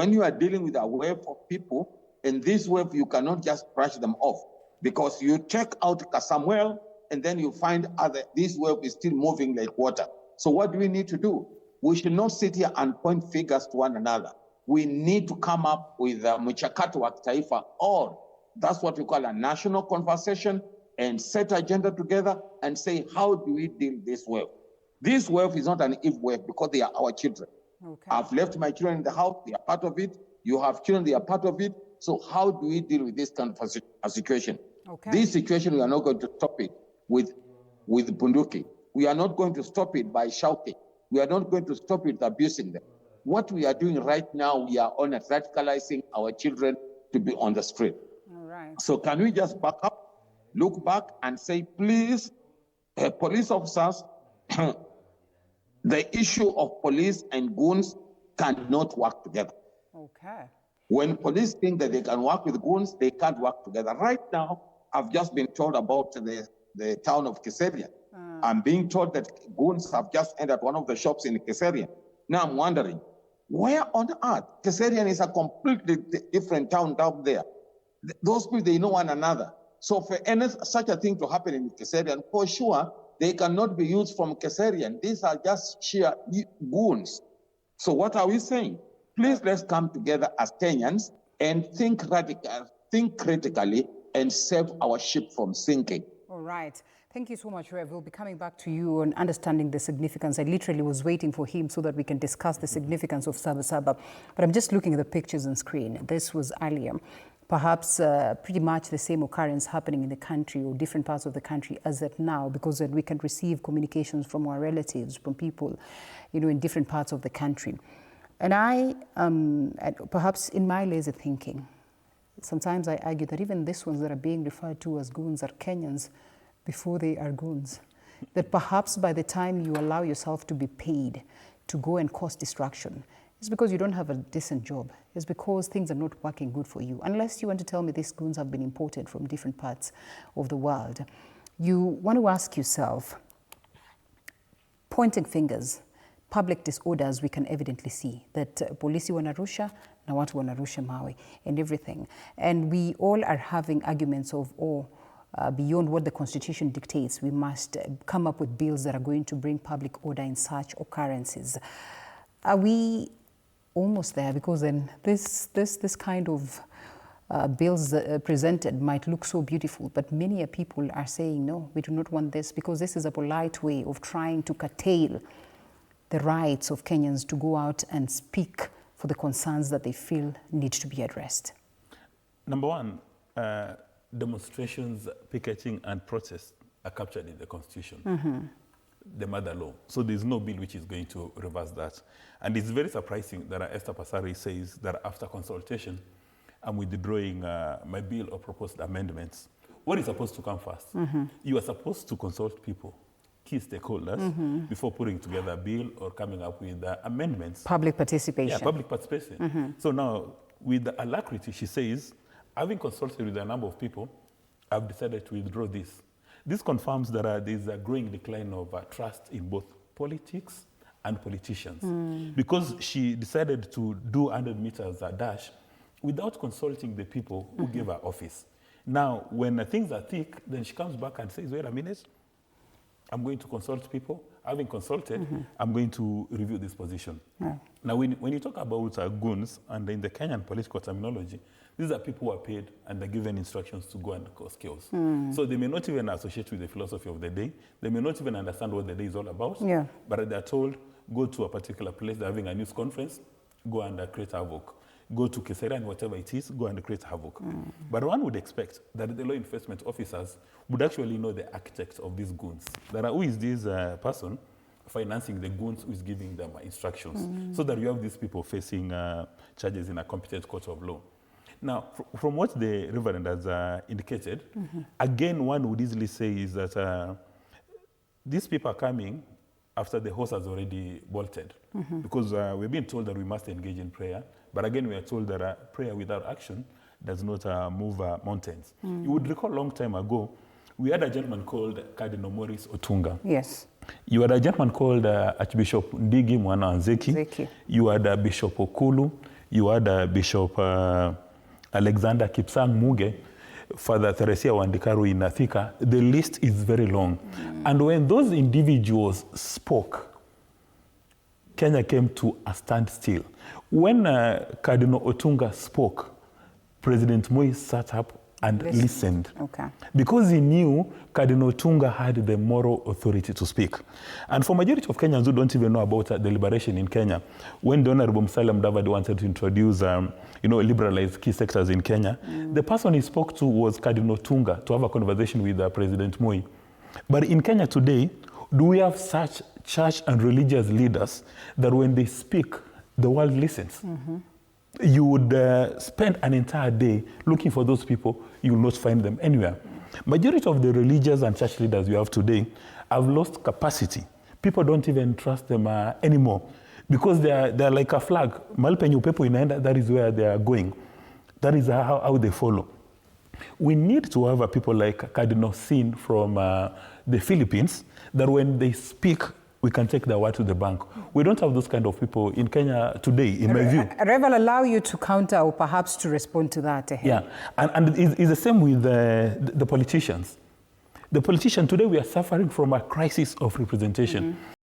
when you are dealing with a wave of people, and this wave, you cannot just brush them off, because you check out Samuel, and then you find this wave is still moving like water. So what do we need to do? We should not sit here and point fingers to one another. We need to come up with a mchakato wa kitaifa, or that's what we call a national conversation, and set agenda together and say, how do we deal with this wave? This wave is not an if wave, because they are our children. Okay. I've left my children in the house, they are part of it. You have children, they are part of it. So how do we deal with this kind of situation? Okay. This situation, we are not going to stop it with bunduki. We are not going to stop it by shouting. We are not going to stop it abusing them. What we are doing right now, we are on radicalizing our children to be on the street. All right. So can we just back up, look back and say, please, police officers, the issue of police and goons cannot work together. Okay. When police think that they can work with goons, they can't work together. Right now, I've just been told about the town of Kiserian. I'm being told that goons have just entered one of the shops in Kiserian. Now I'm wondering, where on earth? Kiserian is a completely different town down there. Those people, they know one another. So for any such a thing to happen in Kiserian, for sure, they cannot be used from Kiserian. These are just sheer goons. So what are we saying? Please, let's come together as Kenyans and think critically, and save our ship from sinking. All right. Thank you so much, Rev. We'll be coming back to you on understanding the significance. I literally was waiting for him so that we can discuss the significance of Saba Saba. But I'm just looking at the pictures on screen. This was earlier. Perhaps pretty much the same occurrence happening in the country or different parts of the country as at now, because then we can receive communications from our relatives, from people, in different parts of the country. And I, perhaps in my lazy thinking, sometimes I argue that even these ones that are being referred to as goons are Kenyans before they are goons. That perhaps by the time you allow yourself to be paid to go and cause destruction, it's because you don't have a decent job. It's because things are not working good for you. Unless you want to tell me these goons have been imported from different parts of the world. You want to ask yourself, pointing fingers, public disorders we can evidently see, that polisi wanarusha na watu wanarusha mawe and everything. And we all are having arguments of, beyond what the Constitution dictates, we must come up with bills that are going to bring public order in such occurrences. Are we almost there? Because then this kind of bills presented might look so beautiful, but many people are saying, no, we do not want this, because this is a polite way of trying to curtail the rights of Kenyans to go out and speak for the concerns that they feel need to be addressed. Number one, demonstrations, picketing, and protests are captured in the Constitution, the mother law. So there's no bill which is going to reverse that. And it's very surprising that Esther Pasari says that after consultation, I'm withdrawing my bill or proposed amendments. What is supposed to come first? You are supposed to consult people, key stakeholders, before putting together a bill or coming up with amendments. Public participation. Yeah, public participation. So now, with the alacrity, she says, having consulted with a number of people, I've decided to withdraw this. This confirms that there's a growing decline of trust in both politics and politicians. Because she decided to do 100 meters dash without consulting the people who gave her office. Now, when things are thick, then she comes back and says, wait a minute, I'm going to consult people. Having consulted, I'm going to review this position. Now, when you talk about goons, and in the Kenyan political terminology, these are people who are paid and they're given instructions to go and cause chaos. So they may not even associate with the philosophy of the day. They may not even understand what the day is all about. But they're told, go to a particular place, they're having a news conference, go and create havoc. Go to Kisera and whatever it is, go and create havoc. But one would expect that the law enforcement officers would actually know the architects of these goons. Who is this person financing the goons who is giving them instructions, so that you have these people facing charges in a competent court of law. Now, from what the Reverend has indicated, again, one would easily say is that these people are coming after the horse has already bolted. Because we've been told that we must engage in prayer. But again, we are told that prayer without action does not move mountains. You would recall a long time ago, we had a gentleman called Cardinal Maurice Otunga. Yes. You had a gentleman called Archbishop Ndigi Mwana Nzeki. You had Bishop Okulu. you had Bishop Alexander Kipsang Muge, Father Theresia Wandikaru in Thika. The list is very long. And when those individuals spoke, Kenya came to a standstill. When Cardinal Otunga spoke, President Moi sat up and listened. Okay. Because he knew Cardinal Otunga had the moral authority to speak. And for majority of Kenyans who don't even know about the liberation in Kenya, when the Honorable Musalia Mudavadi wanted to introduce, liberalize key sectors in Kenya, the person he spoke to was Cardinal Otunga to have a conversation with President Moi. But in Kenya today, do we have such church and religious leaders that when they speak, the world listens? You would spend an entire day looking for those people, you will not find them anywhere. Majority of the religious and church leaders we have today have lost capacity. People don't even trust them anymore because they're like a flag. Mahali penye upepo inaenda, that is where they are going. That is how they follow. We need to have people like Cardinal Sin from the Philippines, that when they speak, we can take their word to the bank. We don't have those kind of people in Kenya today, in my view. Rev, I'll allow you to counter or perhaps to respond to that. Yeah, and it's the same with the politicians. The politician today, we are suffering from a crisis of representation.